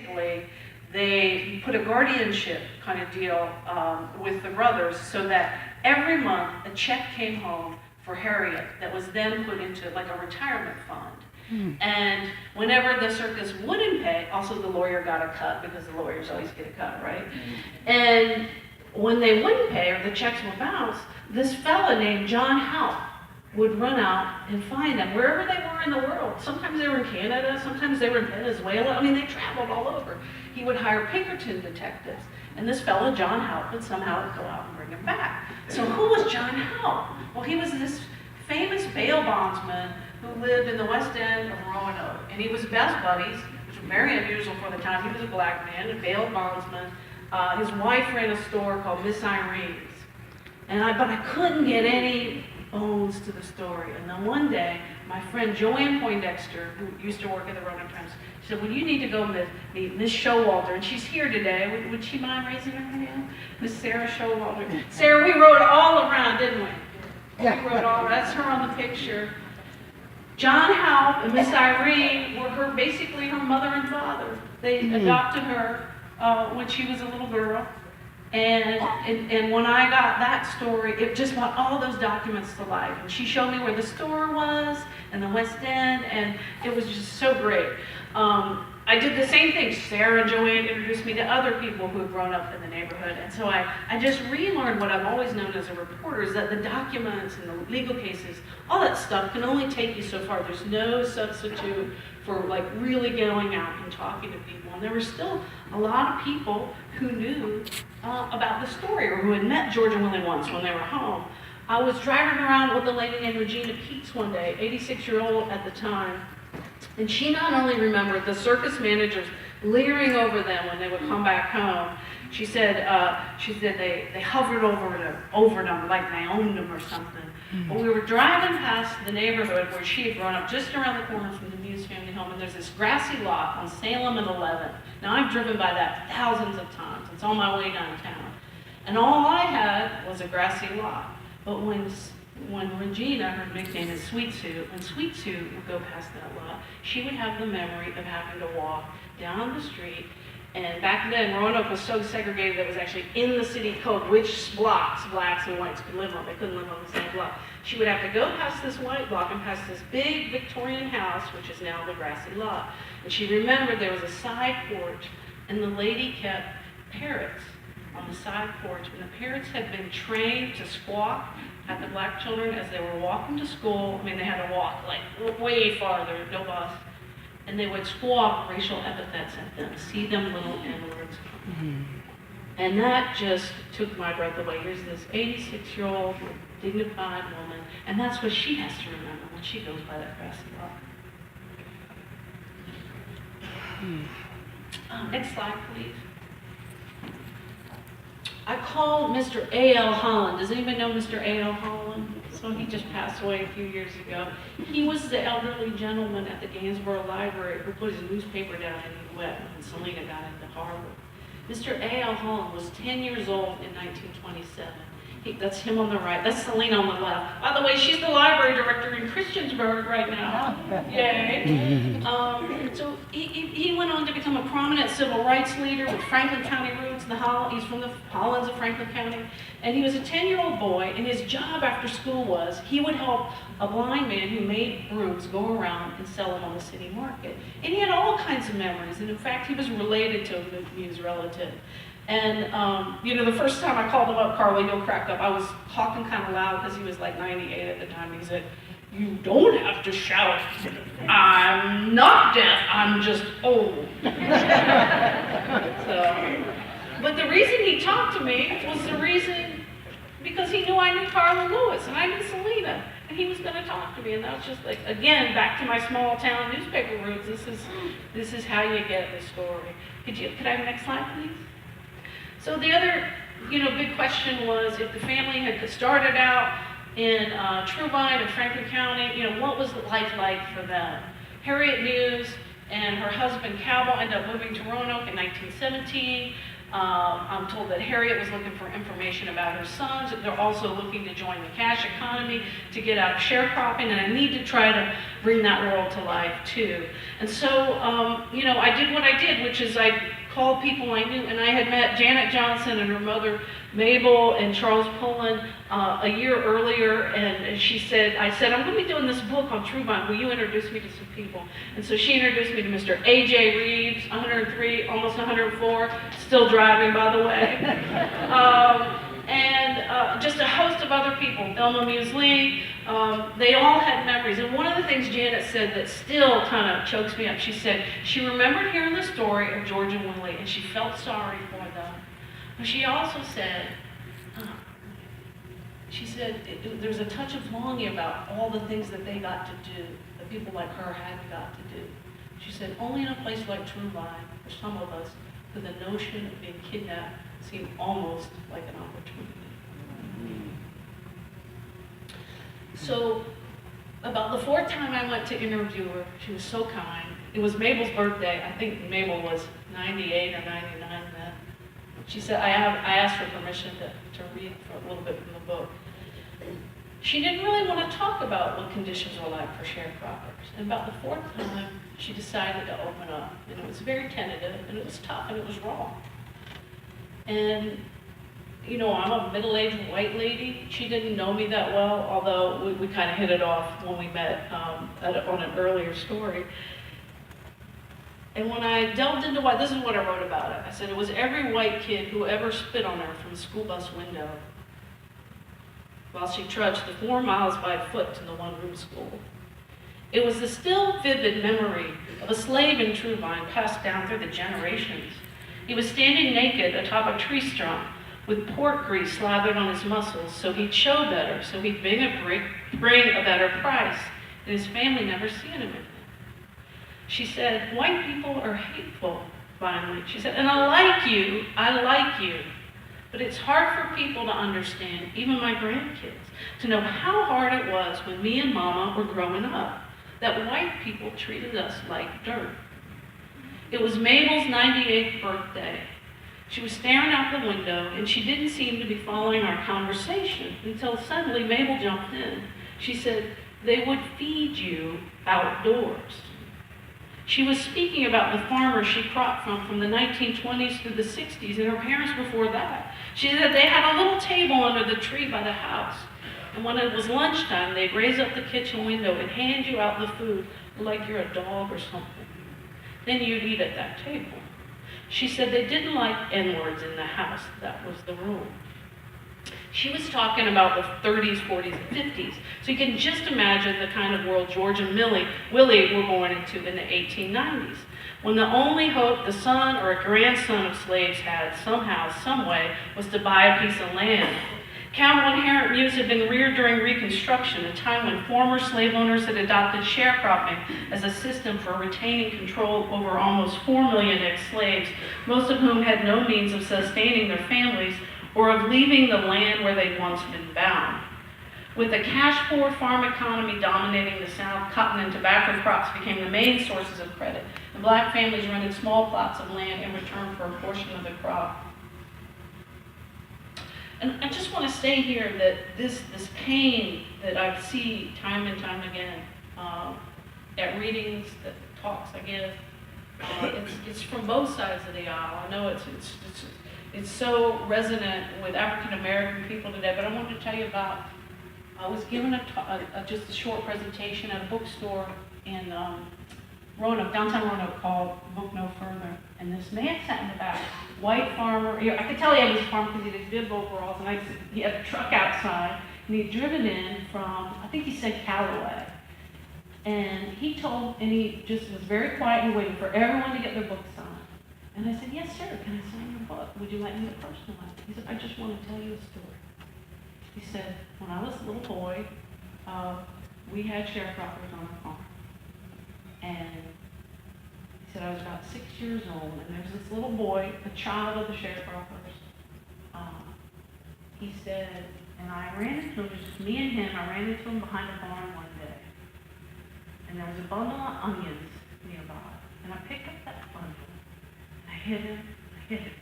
basically, they put a guardianship kind of deal with the brothers so that every month a check came home for Harriet that was then put into like a retirement fund. And whenever the circus wouldn't pay, also the lawyer got a cut because the lawyers always get a cut, right? And when they wouldn't pay or the checks were bounced, this fella named John Howe would run out and find them wherever they were in the world. Sometimes they were in Canada, sometimes they were in Venezuela. I mean, they traveled all over. He would hire Pinkerton detectives, and this fellow, John Howe, would somehow go out and bring him back. So who was John Howe? Well, he was this famous bail bondsman who lived in the West End of Roanoke, and he was best buddies, which was very unusual for the time. He was a black man, a bail bondsman. His wife ran a store called Miss Irene's, but I couldn't get any bones to the story. And then one day, my friend Joanne Poindexter, who used to work at the Roanoke Times, she said, well, you need to go meet Miss Showalter, and she's here today. Would she mind raising her hand? Miss Sarah Showalter. Sarah, we rode all around, didn't we? Yeah. We rode all around. That's her on the picture. John Howe and Miss Irene were basically her mother and father. They adopted her when she was a little girl. And when I got that story, it just brought all those documents to life. And she showed me where the store was and the West End, and it was just so great. I did the same thing. Sarah and Joanne introduced me to other people who had grown up in the neighborhood. And so I just relearned what I've always known as a reporter, is that the documents and the legal cases, all that stuff can only take you so far. There's no substitute for like really going out and talking to people. And there were still a lot of people who knew about the story or who had met George and Willie once when they were home. I was driving around with a lady named Regina Keats one day, 86-year-old at the time. And she not only remembered the circus managers leering over them when they would come back home. She said they hovered over them like they owned them or something. But we were driving past the neighborhood where she had grown up, just around the corner from the Muse family home, and there's this grassy lot on Salem and 11th. Now I've driven by that thousands of times. It's on my way downtown. And all I had was a grassy lot. But when Regina, her nickname is Sweet Sue, when Sweet Sue would go past that lot, she would have the memory of having to walk down the street. And back then, Roanoke was so segregated that it was actually in the city code which blocks blacks and whites could live on. They couldn't live on the same block. She would have to go past this white block and past this big Victorian house, which is now the grassy lot. And she remembered there was a side porch, and the lady kept parrots on the side porch. And the parrots had been trained to squawk at the black children as they were walking to school. I mean, they had to walk like way farther, no bus. And they would squawk racial epithets at them, see them little N-words. And that just took my breath away. Here's this 86-year-old dignified woman, and that's what she has to remember when she goes by that grassy lot. Next slide, please. I called Mr. A.L. Holland. Does anybody know Mr. A.L. Holland? So he just passed away a few years ago. He was the elderly gentleman at the Gainsborough Library who put his newspaper down in the wet when Selena got into Harvard. Mr. A.L. Holland was 10 years old in 1927. That's him on the right. That's Selena on the left. By the way, she's the library director in Christiansburg right now. Yay. So he went on to become a prominent civil rights leader with Franklin County roots. He's from the Hollands of Franklin County. And he was a 10-year-old boy, and his job after school was he would help a blind man who made brooms go around and sell them on the city market. And he had all kinds of memories. And in fact, he was related to a Muse relative. And, the first time I called him up, Carly, he'll crack up. I was talking kind of loud because he was like 98 at the time. He said, "You don't have to shout. I'm not deaf, I'm just old." But the reason he talked to me was because he knew I knew Carla Lewis and I knew Selena. And he was going to talk to me. And that was just like, again, back to my small town newspaper roots. This is how you get the story. Could I have the next slide, please? So the other, big question was, if the family had started out in Truevine and Franklin County, what was life like for them? Harriet Muse and her husband Cabell ended up moving to Roanoke in 1917. I'm told that Harriet was looking for information about her sons. They're also looking to join the cash economy to get out of sharecropping, and I need to try to bring that world to life too. And so, I did what I did, which is I called people I knew, and I had met Janet Johnson and her mother Mabel and Charles Pullen a year earlier, and I said, I'm going to be doing this book on Truevine. Will you introduce me to some people? And so she introduced me to Mr. A.J. Reeves, 103, almost 104, still driving, by the way. And just a host of other people, Thelma Muesli. They all had memories. And one of the things Janet said that still kind of chokes me up, she said she remembered hearing the story of George and Willie, and she felt sorry for them. But she also said, there's a touch of longing about all the things that they got to do, that people like her hadn't got to do. She said, only in a place like Truevine, for some of us, could the notion of being kidnapped seem almost like an opportunity. So, about the fourth time I went to interview her, she was so kind. It was Mabel's birthday. I think Mabel was 98 or 99 then. She said, I asked for permission to read for a little bit from the book. She didn't really want to talk about what conditions were like for sharecroppers. And about the fourth time, she decided to open up. And it was very tentative, and it was tough, and it was raw. And, I'm a middle-aged white lady. She didn't know me that well, although we kind of hit it off when we met on an earlier story. And when I delved into this is what I wrote about it. I said it was every white kid who ever spit on her from the school bus window while she trudged the 4 miles by foot to the one-room school. It was the still vivid memory of a slave in Truevine passed down through the generations. He was standing naked atop a tree stump with pork grease slathered on his muscles so he'd show better, so he'd bring a better price, and his family never seen him again. She said, white people are hateful, finally. She said, and I like you, but it's hard for people to understand, even my grandkids, to know how hard it was when me and Mama were growing up, that white people treated us like dirt. It was Mabel's 98th birthday. She was staring out the window, and she didn't seem to be following our conversation until suddenly Mabel jumped in. She said, they would feed you outdoors. She was speaking about the farmers she cropped from the 1920s through the 60s, and her parents before that. She said they had a little table under the tree by the house, and when it was lunchtime, they'd raise up the kitchen window and hand you out the food like you're a dog or something. Then you'd eat at that table. She said they didn't like N-words in the house. That was the rule. She was talking about the 30s, 40s, and 50s. So you can just imagine the kind of world George and Willie were born into in the 1890s, when the only hope the son or a grandson of slaves had somehow, some way, was to buy a piece of land. Cattle inherent ewes had been reared during Reconstruction, a time when former slave owners had adopted sharecropping as a system for retaining control over almost 4 million ex-slaves, most of whom had no means of sustaining their families or of leaving the land where they'd once been bound. With a cash-poor farm economy dominating the South, cotton and tobacco crops became the main sources of credit, and black families rented small plots of land in return for a portion of the crop. And I just want to say here that this pain that I see time and time again at readings, the talks I give, it's from both sides of the aisle. I know it's so resonant with African American people today, but I wanted to tell you about, I was given just a short presentation at a bookstore in Roanoke, downtown Roanoke, called Book No Further. And this man sat in the back, white farmer. I could tell he had his farm because he had his bib overalls, and he had a truck outside, and he'd driven in from, I think he said Callaway. And he just was very quiet and waiting for everyone to get their books signed. And I said, yes, sir, can I sign your book? Would you like me to personalize it? He said, I just want to tell you a story. He said, when I was a little boy, we had sharecroppers on our farm. And he said, I was about 6 years old, and there's this little boy, a child of the sharecroppers. He said, and I ran into him, just me and him, I ran into him behind a barn one day. And there was a bundle of onions nearby. And I picked up that bundle, and I hit him.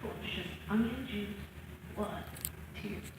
Delicious onion juice, blood, tears.